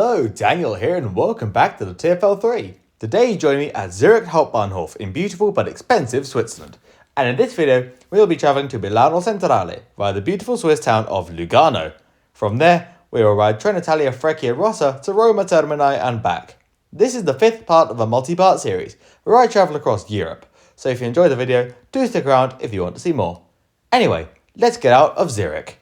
Hello, Daniel here and welcome back to the TFL 3. Today you join me at Zurich Hauptbahnhof in beautiful but expensive Switzerland. And in this video, we will be travelling to Milano Centrale via the beautiful Swiss town of Lugano. From there, we will ride Trenitalia Frecciarossa to Roma Termini and back. This is the fifth part of a multi-part series where I travel across Europe. So if you enjoyed the video, do stick around if you want to see more. Anyway, let's get out of Zurich.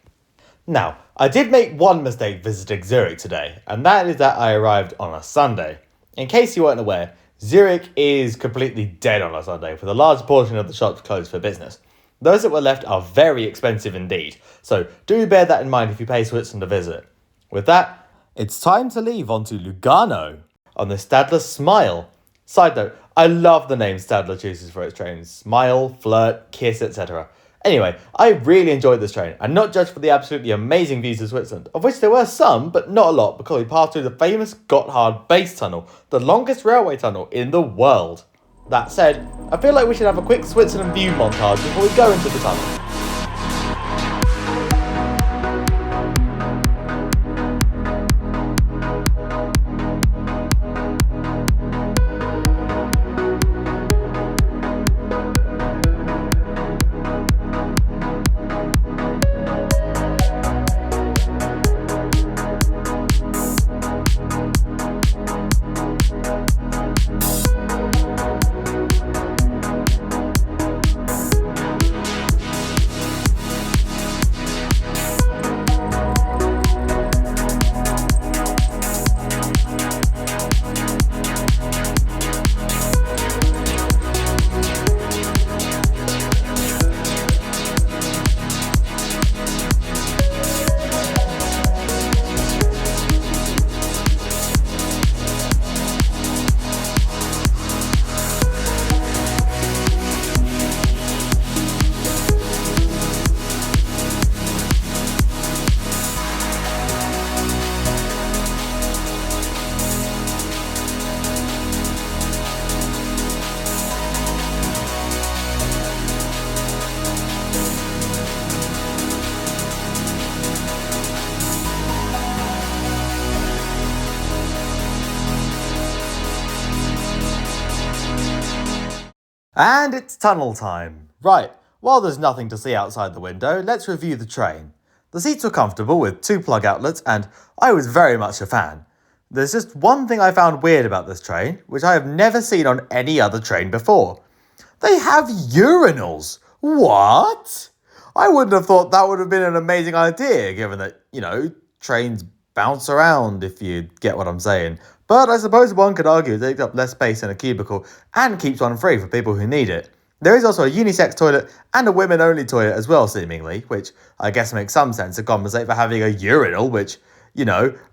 Now, I did make one mistake visiting Zurich today, and that is that I arrived on a Sunday. In case you weren't aware, Zurich is completely dead on a Sunday, with a large portion of the shops closed for business. Those that were left are very expensive indeed, so do bear that in mind if you pay Switzerland a visit. With that, it's time to leave on to Lugano on the Stadler Smile. Side note, I love the name Stadler chooses for its trains: Smile, Flirt, Kiss, etc. Anyway, I really enjoyed this train, and not just for the absolutely amazing views of Switzerland, of which there were some, but not a lot, because we passed through the famous Gotthard Base Tunnel, the longest railway tunnel in the world. That said, I feel like we should have a quick Switzerland view montage before we go into the tunnel. And it's tunnel time. Right, while there's nothing to see outside the window, let's review the train. The seats were comfortable with 2 plug outlets and I was very much a fan. There's just one thing I found weird about this train, which I have never seen on any other train before. They have urinals! What? I wouldn't have thought that would have been an amazing idea, given that, trains bounce around, if you get what I'm saying. But I suppose one could argue it takes up less space in a cubicle and keeps one free for people who need it. There is also a unisex toilet and a women-only toilet as well, seemingly, which I guess makes some sense to compensate for having a urinal, which,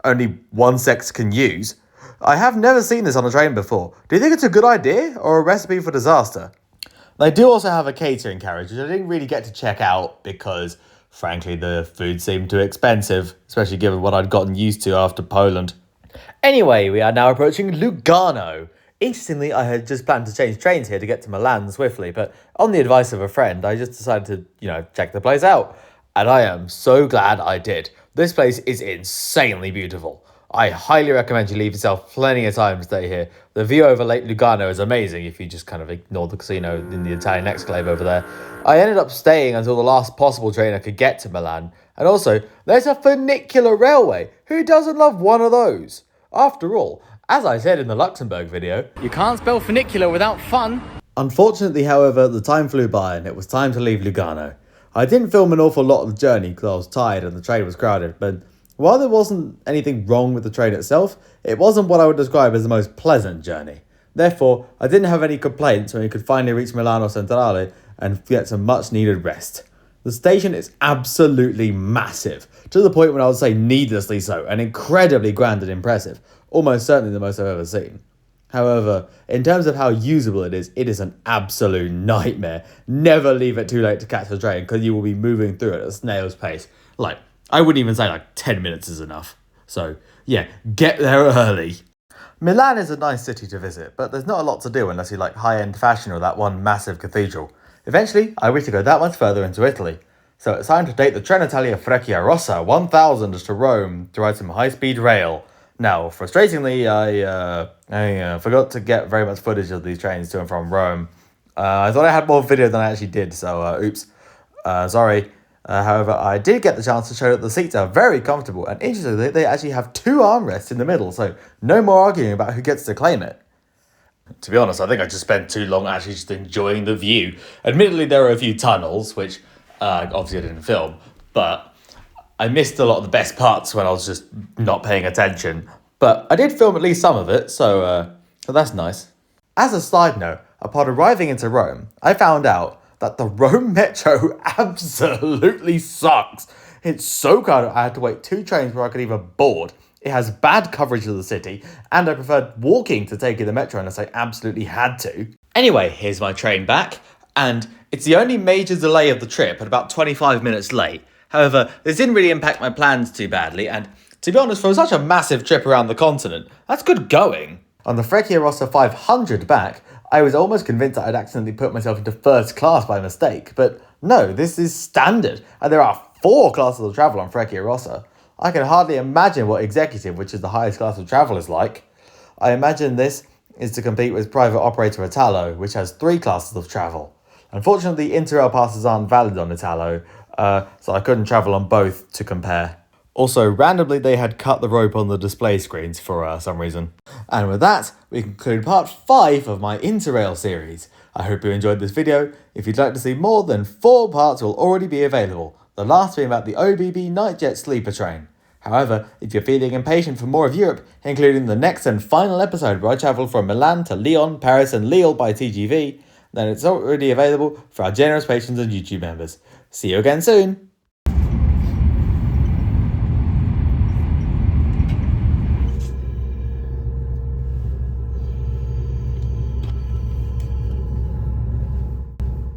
only one sex can use. I have never seen this on a train before. Do you think it's a good idea or a recipe for disaster? They do also have a catering carriage, which I didn't really get to check out because, frankly, the food seemed too expensive, especially given what I'd gotten used to after Poland. Anyway, we are now approaching Lugano. Interestingly, I had just planned to change trains here to get to Milan swiftly, but on the advice of a friend, I just decided to, check the place out. And I am so glad I did. This place is insanely beautiful. I highly recommend you leave yourself plenty of time to stay here. The view over Lake Lugano is amazing if you just kind of ignore the casino in the Italian exclave over there. I ended up staying until the last possible train I could get to Milan. And also, there's a funicular railway. Who doesn't love one of those? After all, as I said in the Luxembourg video, you can't spell funicular without fun. Unfortunately, however, the time flew by and it was time to leave Lugano. I didn't film an awful lot of the journey because I was tired and the train was crowded, but while there wasn't anything wrong with the train itself, it wasn't what I would describe as the most pleasant journey. Therefore, I didn't have any complaints when we could finally reach Milano Centrale and get some much needed rest. The station is absolutely massive, to the point when I would say needlessly so, and incredibly grand and impressive, almost certainly the most I've ever seen. However, in terms of how usable it is an absolute nightmare. Never leave it too late to catch the train, because you will be moving through it at a snail's pace. I wouldn't even say 10 minutes is enough. So, yeah, get there early. Milan is a nice city to visit, but there's not a lot to do unless you like high-end fashion or that one massive cathedral. Eventually, I wish to go that much further into Italy. So it's time to take the Trenitalia Frecciarossa 1000 to Rome to ride some high-speed rail. Now, frustratingly, I forgot to get very much footage of these trains to and from Rome. I thought I had more video than I actually did, so oops. Sorry. However, I did get the chance to show that the seats are very comfortable, and interestingly, they actually have 2 armrests in the middle, so no more arguing about who gets to claim it. To be honest, I think I just spent too long actually just enjoying the view. Admittedly, there are a few tunnels, which obviously I didn't film, but I missed a lot of the best parts when I was just not paying attention. But I did film at least some of it, so that's nice. As a side note, upon arriving into Rome, I found out that the Rome Metro absolutely sucks. It's so crowded I had to wait 2 trains before I could even board. It has bad coverage of the city, and I preferred walking to taking the metro unless I absolutely had to. Anyway, here's my train back, and it's the only major delay of the trip at about 25 minutes late. However, this didn't really impact my plans too badly, and to be honest, for such a massive trip around the continent, that's good going. On the Frecciarossa 500 back, I was almost convinced that I'd accidentally put myself into first class by mistake, but no, this is standard, and there are 4 classes of travel on Frecciarossa. I can hardly imagine what executive, which is the highest class of travel, is like. I imagine this is to compete with private operator Italo, which has 3 classes of travel. Unfortunately, Interrail passes aren't valid on Italo, so I couldn't travel on both to compare. Also, randomly they had cut the rope on the display screens for some reason. And with that, we conclude part 5 of my Interrail series. I hope you enjoyed this video. If you'd like to see more, then 4 parts will already be available, the last being about the OBB Nightjet sleeper train. However, if you're feeling impatient for more of Europe, including the next and final episode where I travel from Milan to Lyon, Paris and Lille by TGV, then it's already available for our generous patrons and YouTube members. See you again soon!